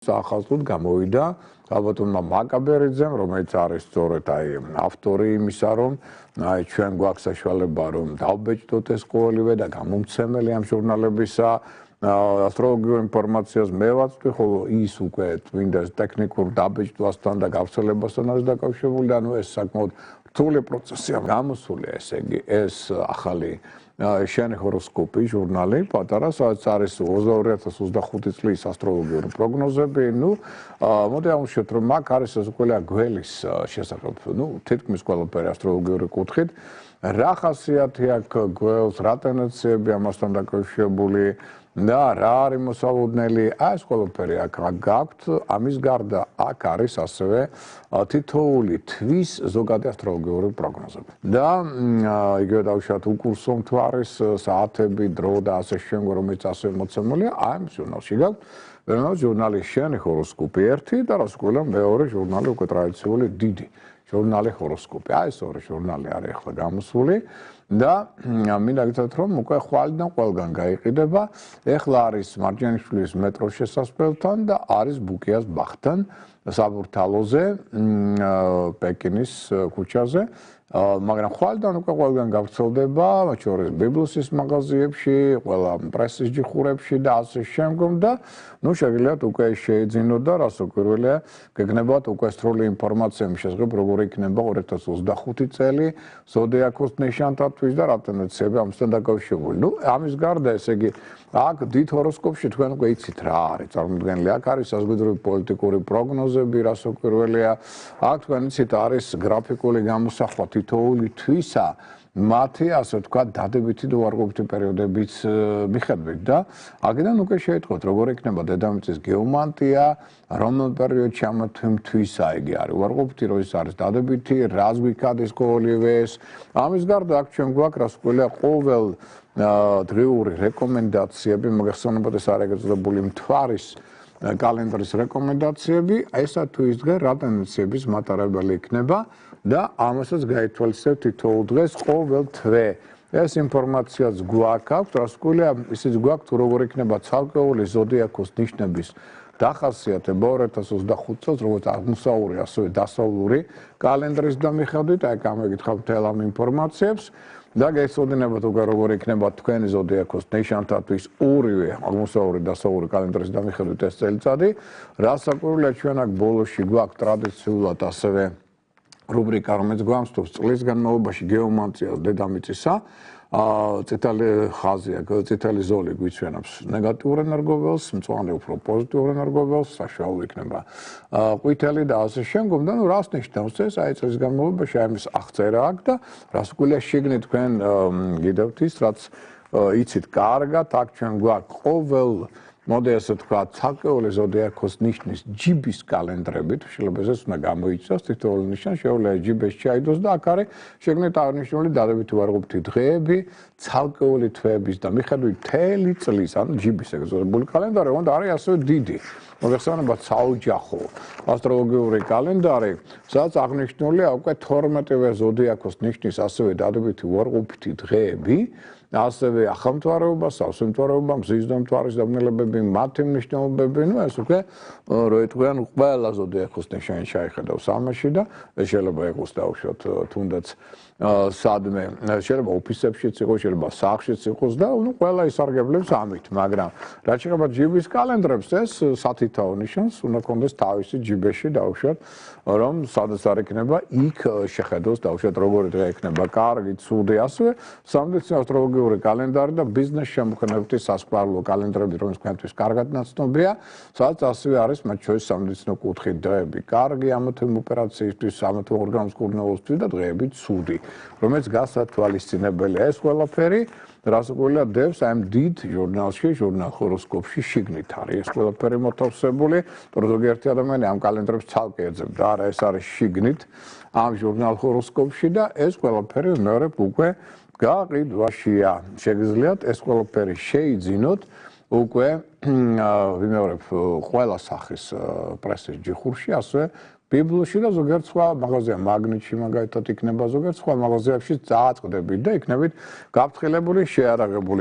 ახალწლად გამოვიდა ალბათმა მაკაბერიძემ, რომელიც არის სწორედ ავტორი იმისა, რომ ჩვენ გვაქვს საშუალება რომ დავბეჭდოთ ეს ყოველივე და გამომცემელი ამ ჟურნალებისა ასტროლოგიურ ინფორმაციას მე ვაწვდი, ხოლო ის უკვე წმინდა ტექნიკურ დაბეჭდვასთან და გავრცელებასთან არის დაკავშირებული და ეს საკმაოდ რთული პროცესია გამოსული, ესე იგი ეს ახალი შენი ჰოროსკოპი ჟურნალი პატარა, სადაც არის 2025 წლის ასტროლოგიური პროგნოზები. მოდი ავუშვათ, რომ მაგ არის ეს ყველა გველის შესახებ, თითქმის ყველაფერი ასტროლოგიური კუთხით. რა ხასიათი აქვს გველს, რა ტენდენციები ამასთან დაკავშირებული და რა არის მოსალოდნელი, ეს ყველაფერი აქ გაქვთ. ამის გარდა აქ არის ასევე თითოეული თვის ზოგადი ასტროლოგიური პროგნოზები. და იგივე დავუშვათ უკურსო მთვარის საათები, დრო და ასე შემდეგ, რომელიც ასევე მოცემულია ამ ჟურნალში გაქვთ. ჟურნალი შენი ჰოროსკოპი 1 და რას ყველა მეორე ჟურნალი უკვე ტრადიციული დიდი ჟურნალი ჰოროსკოპი. ეს ორი ჟურნალი არის ახლა გამოსული და მინდა გითხრათ, რომ უკვე ხვალიდან ყველგან გაიყიდება. ახლა არის მარჯანიშვილის მეტროს შესასვლელთან და არის ბუკიას ბაღთან საბურთალოზე, პეკინის ქუჩაზე. მაგრამ ხვალიდან უკვე ყველგან გავრცელდება, მათ შორის ბიბლოსის მაღაზიებში, ყველა პრესის ჯიხურებში და ასე შემდგომ და შეგიძლიათ უკვე შეეძინოთ და რას უკვირველია, გეგნებათ უკვე სრული ინფორმაცია იმ შესახებ, როგორ იქნება 2025 წელი, ზოდიაქოს ნიშანთათვის და რა ტენდენციები ამასთან დაკავშირებული. ამის გარდა, ესე იგი, აქ დიდ ჰოროსკოპში თქვენ უკვე იცით რა არის წარმოდგენილი. აქ არის საზოგადოებრივი პოლიტიკური პროგნოზები, რას უკვირველია. აქ თქვენ იცით არის გრაფიკული გამოსახვა თითოეული თვისა მათი, ასე ვთქვათ, დადებითი და უარყოფითი პერიოდების მიხედვით და აქედან უკვე შეიტყოთ, როგორ იქნება დედამიწის გეომანტია, რომელ პერიოდში ამ თვისა იგი არის უარყოფითი, როდის არის დადებითი, რას გვიქადის ყოველივე ეს. ამის გარდა აქ ჩვენ გვაქვს რას ყველა ყოველ დღიური რეკომენდაციები, მოგეხსენებათ ეს არის ეგრეთწოდებული მთვარის კალენდრის რეკომენდაციები, ესა თვის დღე რა ტენდენციების მატარებელი იქნება და ამასაც გაითვალისწინებთ თითოეულ დღეს ყოველ თვე. ეს ინფორმაციაც გვაქვს, რას ქვია, ისიც გვაქვს, როგორ იქნება ცალკეული ზოდიაქოს ნიშნების დახასიათება 2025 წელს, როგორც აღმოსავლური, ასევე დასავლური კალენდრის მიხედვით, აი გამოგითხავთ მთელ ამ ინფორმაციებს და გეცოდინებათ უკვე როგორ იქნება თქვენი ზოდიაქოს ნიშანთათვის ორივე აღმოსავლური და დასავლური კალენდრის მიხედვით ეს წელიწადი. რასაკვირველია, ჩვენ აქ ბოლოში გვაქვს ტრადიციულად ასევე რუბრიკა, რომელიც გვამსწრებს წლის განმავლობაში გეომანტიას დედამიწისა. წითელი ხაზია, წითელი ზოლი გვიჩვენებს ნეგატიურ ენერგოველს, მწვანე უფრო პოზიტიურ ენერგოველს, საშუალო იქნება ყვითელი და ასე შემდგომ და რას ნიშნავს ეს? აი წლის განმავლობაში ამის აღწერა აქვს და რას გვია შეგნით თქვენ გიდევთ ის, რაც იცით კარგად, აქ ჩვენ გვაქვს ყოველ მოდი ასე ვთქვათ, ცალკეული ზოდიაქოს ნიშნის ჯიბის კალენდრებით, შეიძლება ეს უნდა გამოიცვას თითოეული ნიშანი, შეუძლია ჯიბეს ჩაიდოს და აქ არის შეგნით აღნიშნული დადებითი უარყოფითი დღეები, ცალკეული თვეების და მიხედვით მთელი წლის, ანუ ჯიბის ეგრეთწოდებული კალენდარი, უნდა არის ასევე დიდი. მოგეხსენებათ საოჯახო ასტროლოგიური კალენდარი, სადაც აღნიშნულია უკვე 12-ვე ზოდიაქოს ნიშნის ასევე დადებითი უარყოფითი დღეები. ასევე ახალმთვარეობა, სავსემთვარეობა, მზის დამთვარის დაბნელებები, მათი მნიშვნელობები, ეს უკვე როიტყვიან ყველა ზოდიაქოს ნიშანი შეიხედავს ამაში და შეიძლება იყოს დავუშვათ თუნდაც სადმე, შეიძლება ოფისებშიც იყოს, შეიძლება სახლშიც იყოს და ყველა ისარგებლებს ამით, მაგრამ რაც შეეხება ჯიბის კალენდრებს, ეს სათითაო ნიშანს უნდა კონდეს თავისი ჯიბეში დავუშვათ, რომ სადაც არ იქნება, იქ შეხედოს დავუშვათ როგორი დღე იქნება, კარგი, ცუდი, ასევე სამედიცინო ასტროლოგიური კალენდარი და ბიზნეს შემოქმედებითი სასწავლო კალენდრები, რომელიც თქვენთვის კარგად ნაცნობია, სადაც ასევე არის მათ შორის სამედიცინო კუთხით დღეები კარგი, ამა თუ იმ ოპერაციისთვის, ამა თუ ორგანოს კურნალოსთვის და დღეები ცუდი, რომელიც გასათვალისწინებელია. ეს ყველაფერი რას გვია დევს ამ დიდ ჟურნალში, ჟურნალ ჰოროსკოპში შიგნით არის ეს ყველაფერი მოთავსებული, თორე ზოგიერთი ადამიანი ამ კალენდრებს ცალკე ეძებდა, არა ეს არის შიგნით ამ ჟურნალ ჰოროსკოპში და ეს ყველაფერი მეორე უკვე გაყიდვაშია. შეგიძლიათ ეს ყველაფერი შეიძინოთ უკვე ვიმეორებ ყველა სახის პრესის ჯიხურში, ასევე ბიბლოში და ზოგიერთ სხვა მაღაზია მაგნიტში მაგალითად იქნება, ზოგიერთ სხვა მაღაზიებში წააწყდებით და იქნებით გაფრთხილებული, შეარაღებული.